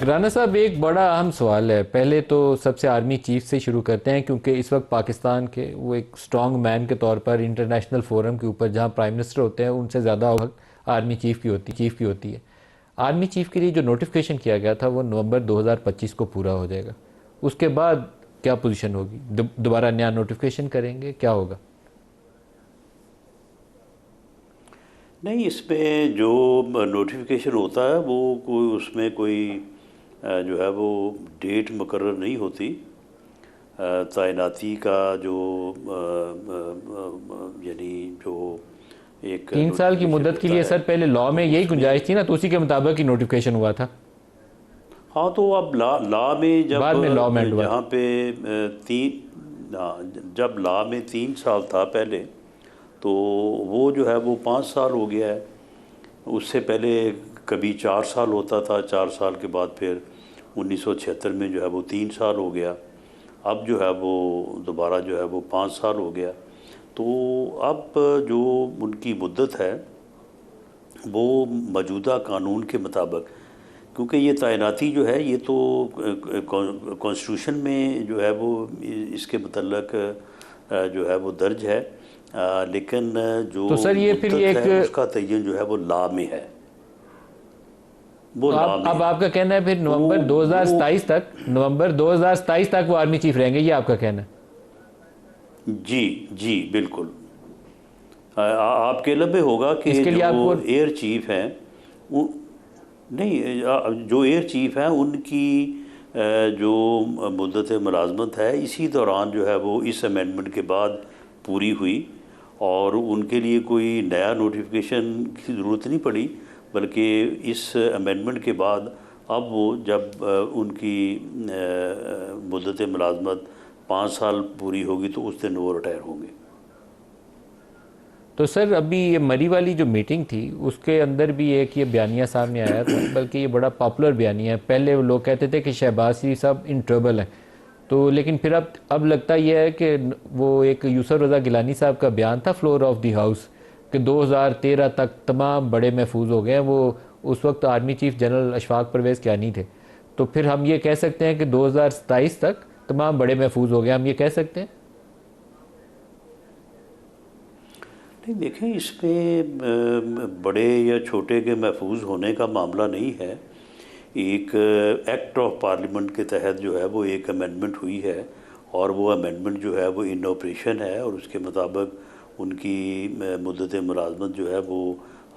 राना साहब, एक बड़ा अहम सवाल है। पहले तो सबसे आर्मी चीफ से शुरू करते हैं, क्योंकि इस वक्त पाकिस्तान के वो एक स्ट्रॉन्ग मैन के तौर पर इंटरनेशनल फोरम के ऊपर जहां प्राइम मिनिस्टर होते हैं उनसे ज़्यादा वक्त आर्मी चीफ की होती है। आर्मी चीफ के लिए जो नोटिफिकेशन किया गया था वो नवंबर 2025 को पूरा हो जाएगा। उसके बाद क्या पोजीशन होगी? दोबारा नया नोटिफिकेशन करेंगे, क्या होगा? नहीं, इसमें जो नोटिफिकेशन होता है वो कोई उसमें कोई जो है वो डेट मुकर्रर नहीं होती। तैनाती का जो यानी जो एक 3 साल की नोटिफिकेशन मुद्दत के होता लिए है सर पहले लॉ तो में यही उसमें गुंजाइश थी ना, तो उसी के मुताबिक ही नोटिफिकेशन हुआ था। हाँ, तो अब ला में जब बाद में लॉ में हुआ। जहाँ पे जब ला में 3 साल था पहले, तो वो जो है वो 5 साल हो गया है। उससे पहले कभी 4 साल होता था, 4 साल के बाद फिर 1976 में जो है वो 3 साल हो गया। अब जो है वो दोबारा जो है वो 5 साल हो गया। तो अब जो उनकी मुद्दत है वो मौजूदा कानून के मुताबिक, क्योंकि ये तैनाती जो है ये तो कॉन्स्टिट्यूशन में जो है वो इसके मतलब जो है वो दर्ज है। लेकिन जो तो सर ये फिर मुद्दत एक, है उसका तयन जो है वो लॉ में है, वो तो लॉ आप में अब है। आपका कहना है फिर तो वो नवंबर 2027 तक वो आर्मी चीफ रहेंगे, ये आपका कहना है? जी, जी बिल्कुल। आपके इल्म में होगा कि इसके लिए जो आपको एयर चीफ हैं वो नहीं, जो एयर चीफ हैं उनकी जो मुद्दत मुलाजमत है इसी दौरान जो है वो इस अमेंडमेंट के बाद पूरी हुई, और उनके लिए कोई नया नोटिफिकेशन की ज़रूरत नहीं पड़ी। बल्कि इस अमेंडमेंट के बाद अब वो जब उनकी मुद्दत मुलाजमत 5 साल पूरी होगी तो उस दिन वो रिटायर होंगे। तो सर अभी ये मरी वाली जो मीटिंग थी उसके अंदर भी एक ये बयानिया सामने आया था, बल्कि ये बड़ा पॉपुलर बयानिया है। पहले वो लोग कहते थे कि शहबाज शरीफ साहब इन ट्रबल हैं, तो लेकिन फिर अब लगता यह है कि वो एक यूसुफ रज़ा गिलानी साहब का बयान था फ्लोर ऑफ द हाउस कि 2013 तक तमाम बड़े महफूज हो गए हैं। वो उस वक्त army chief general Ashfaq Parvez Kayani थे। तो फिर हम ये कह सकते हैं कि 2027 तक तमाम बड़े महफूज हो गए, हम ये कह सकते हैं? नहीं, देखें, इसमें बड़े या छोटे के महफूज होने का मामला नहीं है। एक एक्ट ऑफ पार्लियामेंट के तहत जो है वो एक अमेंडमेंट हुई है, और वो अमेंडमेंट जो है वो इन ऑपरेशन है, और उसके मुताबिक उनकी मुद्दत मुलाजमत जो है वो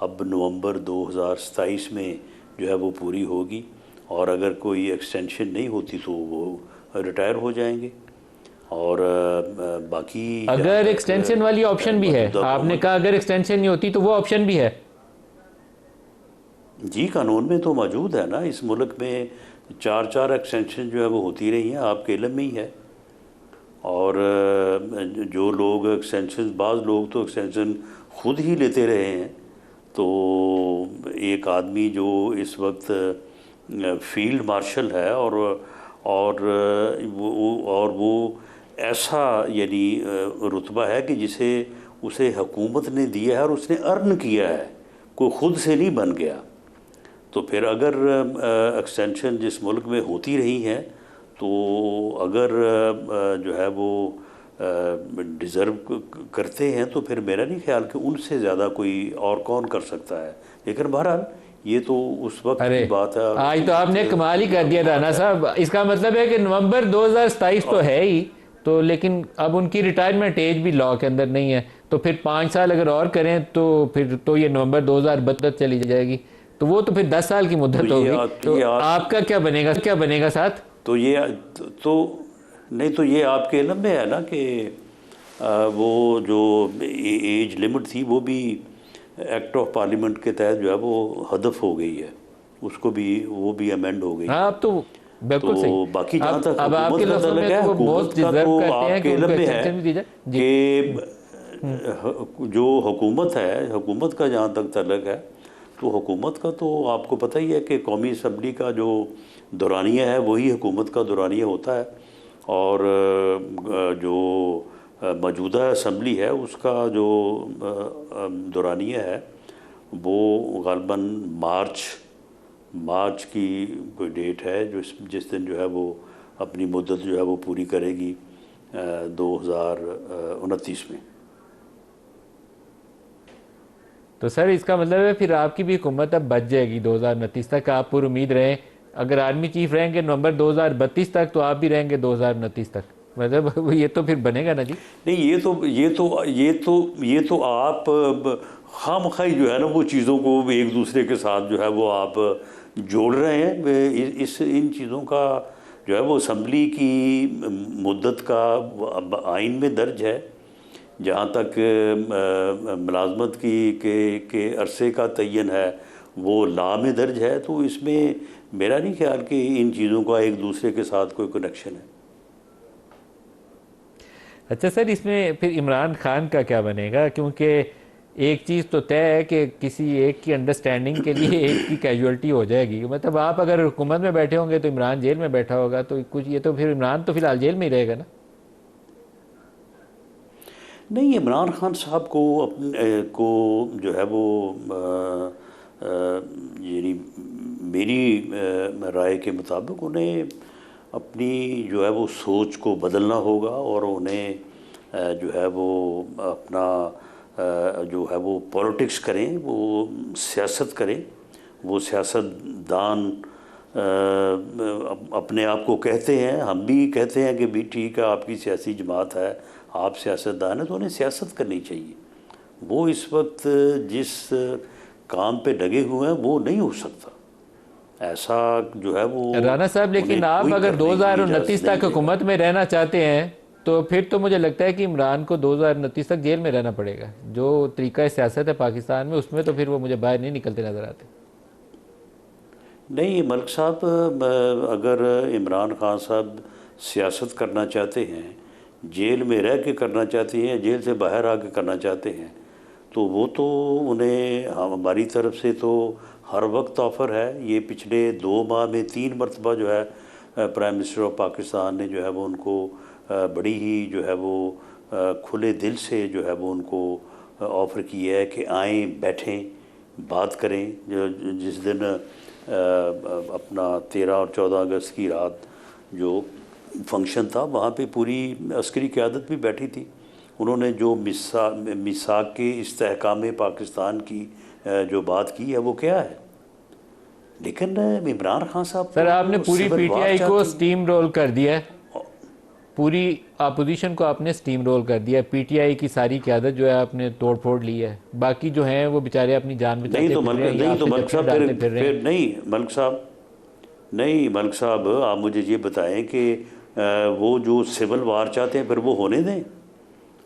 अब नवंबर 2027 में जो है वो पूरी होगी। और अगर कोई एक्सटेंशन नहीं होती तो वो रिटायर हो जाएंगे। और बाकी जहाँ अगर तक एक्सटेंशन वाली ऑप्शन भी है, मौजूदा आपने हुकूमत, कहा अगर एक्सटेंशन नहीं होती तो वो ऑप्शन भी है। जी कानून में तो मौजूद है ना। इस मुल्क में चार चार एक्सटेंशन जो है वो होती रही हैं, आपके इल्म में ही है। और जो लोग एक्सटेंशन, बाज़ लोग तो एक्सटेंशन खुद ही लेते रहे हैं। तो एक आदमी जो इस वक्त फील्ड मार्शल है, और वो ऐसा यानी रुतबा है कि जिसे उसे हुकूमत ने दिया है और उसने अर्न किया है, कोई ख़ुद से नहीं बन गया। तो फिर अगर एक्सटेंशन जिस मुल्क में होती रही हैं, तो अगर जो है वो डिज़र्व करते हैं, तो फिर मेरा नहीं ख्याल कि उनसे ज़्यादा कोई और कौन कर सकता है। लेकिन बहरहाल ये तो उस वक्त अरे की बात है और आज उसी तो वक्त आपने कमाल ही कर दिया बात राना है। साहब। इसका मतलब है कि नवंबर 2027 तो और है ही, तो लेकिन अब उनकी रिटायरमेंट एज भी लॉ के अंदर नहीं है। तो फिर 5 साल अगर और करें तो फिर तो ये नवंबर 2032 चली जाएगी। तो वो तो फिर 10 साल की तो मुद्दत ये होगी। तो तो ये आप आपका क्या बनेगा साथ? तो ये तो नहीं, तो ये आपके इल्म में है ना कि वो जो एज लिमिट थी वो भी एक्ट ऑफ पार्लियामेंट के तहत जो है वो हदफ हो गई है, उसको भी वो भी अमेंड हो गई हाँ, है। अब तो तो बिल्कुल सही। बाकी जहाँ तक अब आपके हुकूमत का लफ्ज़ों तल्लक में है, तो वो हुकूमत मोस्ट का तो डिजर्व करते हैं कि आपके उनको इल्म में है एक्सटेंशन भी दी जाए जी। कि जो हुकूमत है, हुकूमत का जहाँ तक तल्लक है, तो हुकूमत का तो आपको पता ही है कि कौमी असम्बली का जो दौरानिया है वही हुकूमत का दौरानिया होता है। और जो मौजूदा असम्बली है उसका जो दौरानिया है वो ग़ालिबन मार्च मार्च की कोई डेट है जो जिस दिन जो है वो अपनी मुद्दत जो है वो पूरी करेगी 2029 में। तो सर इसका मतलब है फिर आपकी भी हुकूमत अब बच जाएगी 2029 तक, आप पूरी उम्मीद रहें। अगर आर्मी चीफ रहेंगे नवंबर 2032 तक, तो आप भी रहेंगे 2029 तक, मतलब ये तो फिर बनेगा ना जी। नहीं, ये तो आप खामखाई जो है ना वो चीज़ों को एक दूसरे के साथ जो है वो आप जोड़ रहे हैं। इस इन चीज़ों का जो है वो असम्बली की मुद्दत का आइन में दर्ज है। जहाँ तक मुलाजमत के अरसे का तयन है वो लॉ में दर्ज है। तो इसमें मेरा नहीं ख्याल कि इन चीज़ों का एक दूसरे के साथ कोई कनेक्शन है। अच्छा सर, इसमें फिर इमरान खान का क्या बनेगा? क्योंकि एक चीज़ तो तय है कि किसी एक की अंडरस्टैंडिंग के लिए एक की कैजुअलिटी हो जाएगी। मतलब आप अगर हुकूमत में बैठे होंगे तो इमरान जेल में बैठा होगा, तो कुछ ये तो फिर इमरान तो फिलहाल जेल में ही रहेगा ना। नहीं, इमरान खान साहब को अपने को जो है वो यानी मेरी राय के मुताबिक उन्हें अपनी जो है वो सोच को बदलना होगा और उन्हें जो है वो अपना जो है वो पॉलिटिक्स करें, वो सियासत करें। वो सियासतदान अपने आप को कहते हैं, हम भी कहते हैं कि भी ठीक है आपकी सियासी जमात है, आप सियासतदान हैं, तो उन्हें सियासत करनी चाहिए। वो इस वक्त जिस काम पे लगे हुए हैं वो नहीं हो सकता ऐसा जो है वो। राना साहब, लेकिन उन्हें आप कोई अगर करने की इजाज़त 2029 नहीं तक देगा। हुकूमत में रहना चाहते हैं तो फिर तो मुझे लगता है कि इमरान को 2029 तक जेल में रहना पड़ेगा। जो तरीका सियासत है पाकिस्तान में, उसमें तो फिर वो मुझे बाहर नहीं निकलते नज़र आते। नहीं मलिक साहब, अगर इमरान खान साहब सियासत करना चाहते हैं, जेल में रह के करना चाहते हैं, जेल से बाहर आके करना चाहते हैं, तो वो तो उन्हें हमारी तरफ से तो हर वक्त ऑफ़र है। ये पिछले 2 माह में 3 मरतबा जो है प्राइम मिनिस्टर ऑफ पाकिस्तान ने जो है वो उनको बड़ी ही जो है वो खुले दिल से जो है वो उनको ऑफ़र किया है कि आएँ, बैठें, बात करें। जिस दिन अपना 13 और 14 अगस्त की रात जो फंक्शन था वहाँ पे पूरी अस्करी क़यादत भी बैठी थी। उन्होंने जो मिसाक के इस्तेहकाम पाकिस्तान की जो बात की है वो क्या है। लेकिन इमरान खान साहब सर, आपने तो पूरी सिविल वार पीटीआई को चाहते हैं। स्टीम रोल कर दिया है, पूरी अपोजिशन को आपने स्टीम रोल कर दिया है। पीटीआई की सारी क़यादत जो है आपने तोड़ फोड़ ली है। बाकी जो हैं वो बेचारे अपनी जान बचाते फिर रहे हैं या नहीं तो आपसे मलिक जफ्फियाँ साहब डालते फिर रहे फिर हैं। नहीं मलिक साहब, नहीं मलिक साहब, आप मुझे ये बताएं कि वो जो सिविल वार चाहते हैं फिर वो होने दें,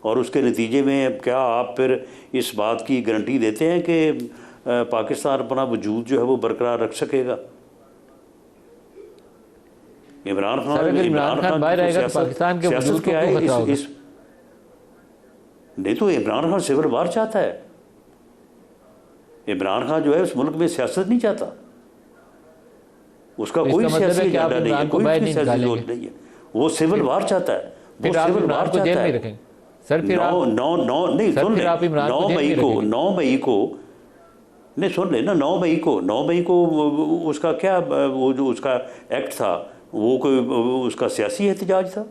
और उसके नतीजे में क्या आप फिर इस बात की गारंटी देते हैं कि पाकिस्तान अपना वजूद जो है वो बरकरार रख सकेगा। सर, अगर इमरान खान की बाहर तो आएगा तो पाकिस्तान के सियासत वजूद को क्या क्यों है खतरा होगा? इस नहीं तो इमरान खान सिविल वार चाहता है। इमरान खान जो है उस मुल्क में सियासत नहीं चाहता, उसका तो कोई इसका मतलब सियासी है कि आप एजेंडा नहीं है, इमरान को कोई बाहर उसकी नहीं सियासी निकालेंगे? सोच नहीं है। वो सिविल फिर वार चाहता है, वो फिर आप सिविल वार इमरान को जेल चाहता में ही है। रखेंगे? सर फिर नौ आप नौ नौ नहीं सर सुन फिर ले, आप इमरान को 9 जेल में मई ही को रखेंगे? 9 मई को नहीं सुन ले ना, 9 मई को उसका क्या वो जो उसका एक्ट था वो कोई उसका सियासी एहतजाज था,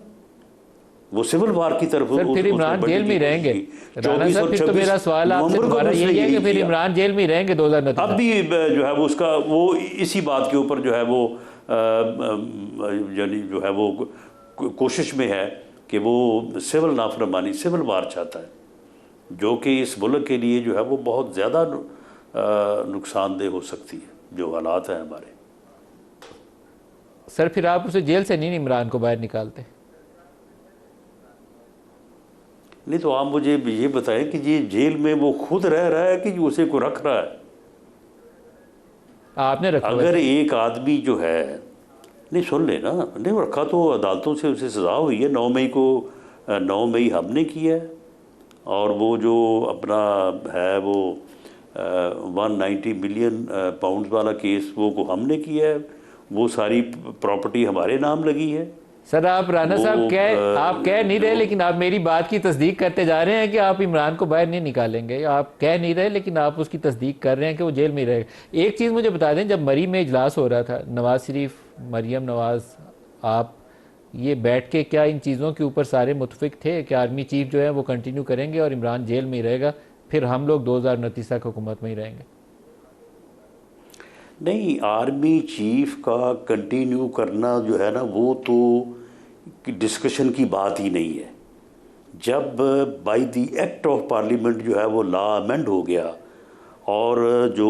वो सिविल वार की तरफ सर फिर उसने इमरान बढ़ने जेल में की ही कोशिश रहेंगे? की। राना 24 साहब, और फिर तो 26 मेरा सवाल आपसे नवंबर को दोबारा भी उसने यही है कि फिर किया। इमरान जेल में ही रहेंगे 2029 अब तक? भी जो है वो उसका वो इसी बात के ऊपर जो है वो यानी जो है वो कोशिश में है कि वो सिविल नाफरमानी, सिविल वार चाहता है, जो कि इस मुल्क के लिए जो है वो बहुत ज़्यादा नुकसानदेह हो सकती है जो हालात हैं हमारे। सर फिर आप उसे जेल से नहीं इमरान को बाहर निकालते? नहीं तो आप मुझे ये बताएं कि ये जेल में वो खुद रह रहा है कि उसे को रख रहा है। आपने रखा हुआ है अगर सर। एक आदमी जो है, नहीं सुन लेना, नहीं रखा तो अदालतों से उसे सज़ा हुई है। 9 मई को 9 मई हमने किया है, और वो जो अपना है वो 190 मिलियन पाउंड्स वाला केस वो को हमने किया है। वो सारी प्रॉपर्टी हमारे नाम लगी है। सर आप राना साहब आप कह नहीं रहे, लेकिन आप मेरी बात की तस्दीक करते जा रहे हैं कि आप इमरान को बाहर नहीं निकालेंगे। आप कह नहीं रहे, लेकिन आप उसकी तस्दीक कर रहे हैं कि वो जेल में ही रहेगा। एक चीज़ मुझे बता दें, जब मरी में इजलास हो रहा था, नवाज शरीफ, मरियम नवाज, आप ये बैठ के क्या इन चीज़ों के ऊपर सारे मुतफिक थे कि आर्मी चीफ जो है वो कंटिन्यू करेंगे और इमरान जेल में ही रहेगा, फिर हम लोग 2029 तक हुकूमत में ही रहेंगे? नहीं, आर्मी चीफ का कंटिन्यू करना जो है ना, वो तो डिस्कशन की बात ही नहीं है। जब by the act of parliament जो है वो लॉ अमेंड हो गया और जो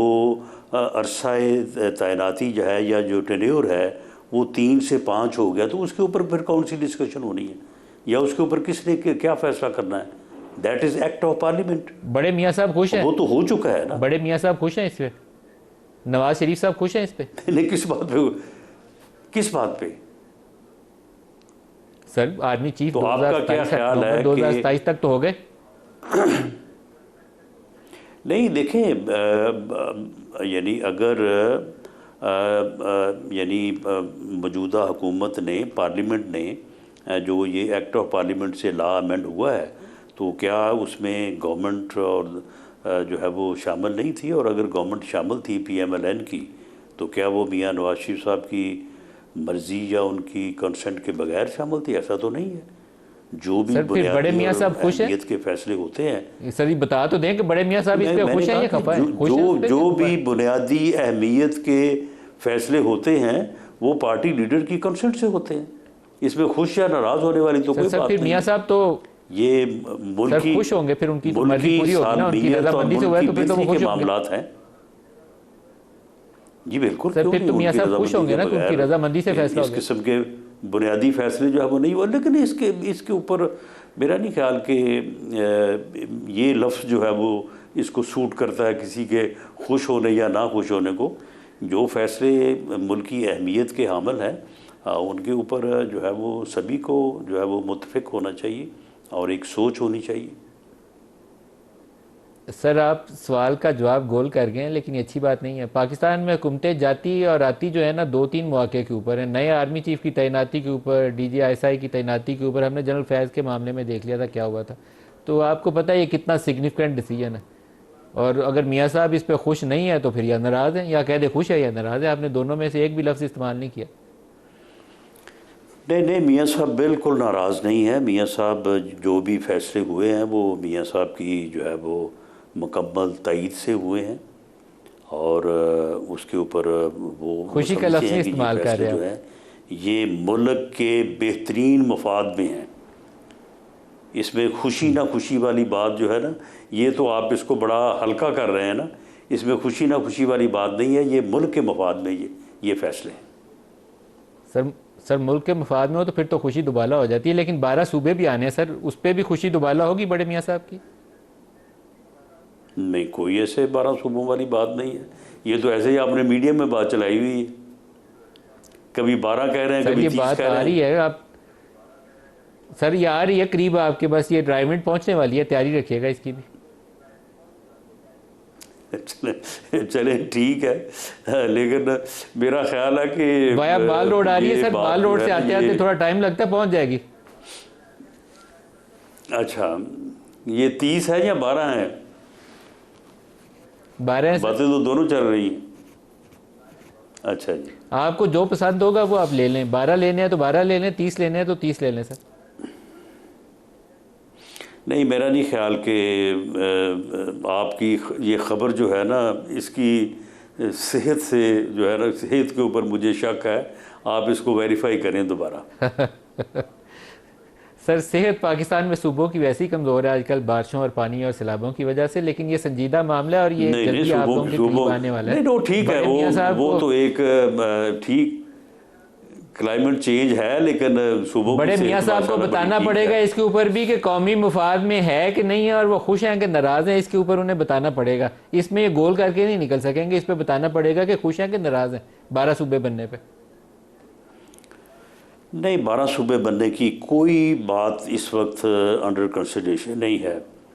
अरसाए तैनाती जो है या जो टेन्योर है वो 3 से 5 हो गया, तो उसके ऊपर फिर कौन सी डिस्कशन होनी है या उसके ऊपर किसने क्या फैसला करना है? That is act of parliament. बड़े मियाँ साहब खुश हैं? वो तो हो चुका है ना। बड़े मियाँ साहब खुश हैं इस पे? नवाज शरीफ साहब खुश हैं इस पे? नहीं, किस बात पे? किस बात पे? सर आर्मी चीफ तो आपका क्या ख्याल है 2027 तक तो हो गए? नहीं, देखें, यानी अगर यानी मौजूदा हुकूमत ने, पार्लियामेंट ने जो ये एक्ट ऑफ पार्लियामेंट से लॉ अमेंड हुआ है, तो क्या उसमें गवर्नमेंट और जो है वो शामिल नहीं थी? और अगर गवर्नमेंट शामिल थी PMLN की, तो क्या वो मियाँ नवाज शरीफ साहब की मर्ज़ी या उनकी कंसेंट के बगैर शामिल थी? ऐसा तो नहीं है। जो भी बड़े मियाँ साहब खुश हैं के फैसले होते हैं, सर ये बता तो दें कि बड़े मियाँ साहब इस पे खुश हैं या खफा हैं? जो भी बुनियादी अहमियत के फैसले होते हैं वो पार्टी लीडर की कंसेंट से होते हैं। इसमें खुश या नाराज होने वाली तो कोई बात नहीं। मियाँ साहब तो ये मुल्क की खुश होंगे, फिर उनकी मर्जी पूरी होगी ना, उनकी रजामंदी से हुआ तो फिर तो वो खुश होंगे। मामलात हैं जी, बिल्कुल। सर फिर तो मियाँ साहब खुश होंगे ना, उनकी रजामंदी से फैसला हो गया। इस किस्म के बुनियादी फैसले जो है वो नहीं हुआ। लेकिन इसके ऊपर मेरा नहीं ख्याल कि ये लफ्ज़ जो है वो इसको सूट करता है किसी के खुश होने या ना खुश होने को। जो फैसले मुल्क की अहमियत के हामिल हैं उनके ऊपर जो है वो सभी को जो है वो मुत्तफिक होना चाहिए और एक सोच होनी चाहिए। सर आप सवाल का जवाब गोल कर गए हैं, लेकिन ये अच्छी बात नहीं है। पाकिस्तान में हुकूमतें जाती और आती जो है ना 2-3 मौके के ऊपर है। नए आर्मी चीफ की तैनाती के ऊपर, DGI की तैनाती के ऊपर, हमने जनरल फैज़ के मामले में देख लिया था क्या हुआ था। तो आपको पता है ये कितना सिग्निफिकेंट डिसीजन है। और अगर मियाँ साहब इस पर खुश नहीं है तो फिर या नाराज़ हैं, या कह दे खुश है या नाराज़ है। आपने दोनों में से एक भी लफ्ज़ इस्तेमाल नहीं किया। नहीं, मियाँ साहब बिल्कुल नाराज़ नहीं है। मियाँ साहब जो भी फैसले हुए हैं वो मियाँ साहब की जो है वो मुकम्मल तईद से हुए हैं और उसके ऊपर वो खुशी का लफ्ज़ इस्तेमाल कर रहे हैं जो है ये मुल्क के बेहतरीन मफाद में हैं। इसमें खुशी ना खुशी वाली बात जो है ना, ये तो आप इसको बड़ा हल्का कर रहे हैं ना। इसमें खुशी ना खुशी वाली बात नहीं है, ये मुल्क के मफाद में ये फैसले हैं। सर मुल्क के मफाद में हो तो फिर तो खुशी दुबाला हो जाती है, लेकिन 12 सूबे भी आने हैं सर, उस पर भी खुशी दुबाला होगी बड़े मियाँ साहब की? नहीं, कोई ऐसे 12 सूबों वाली बात नहीं है। ये तो ऐसे ही आपने मीडिया में बात चलाई हुई है। कभी 12 कह रहे हैं, कभी 30 बात कह रहे हैं। आ रही है आप सर, ये आ रही है करीब आपके, बस ये ड्राइव मिनट पहुंचने वाली है, तैयारी रखिएगा इसकी भी। चले ठीक है, लेकिन मेरा ख्याल है कि वाया बाल रोड आ रही है सर, बाल रोड से आते आते थोड़ा टाइम लगता है, पहुंच जाएगी। अच्छा, ये 30 है या 12 है? 12 बातें तो दोनों चल रही हैं। अच्छा जी, आपको जो पसंद होगा वो आप ले लें। 12 लेने हैं तो 12 ले लें, 30 लेने हैं तो 30 ले लें सर। नहीं, मेरा नहीं ख्याल कि आपकी ये ख़बर जो है ना, इसकी सेहत से जो है ना, सेहत के ऊपर मुझे शक है। आप इसको वेरीफाई करें दोबारा। सर सेहत पाकिस्तान में सूबों की वैसे ही कमज़ोर है आजकल, बारिशों और पानी और सैलाबों की वजह से। लेकिन ये संजीदा मामला है और ये जल्दी आप लोगों के करीब आने वाला है। नहीं, ठीक है, वो तो एक ठीक क्लाइमेट चेंज है, लेकिन सुबह बड़े मियाँ साहब को बताना पड़ेगा इसके ऊपर भी कि कौमी मुफाद में है कि नहीं है, और वो खुश हैं कि नाराज़ हैं, इसके ऊपर उन्हें बताना पड़ेगा। इसमें ये गोल करके नहीं निकल सकेंगे, इस पर बताना पड़ेगा कि खुश हैं कि नाराज़ हैं 12 सूबे बनने पे। नहीं, 12 सूबे बनने की कोई बात इस वक्त अंडर कंसिडरेशन नहीं है।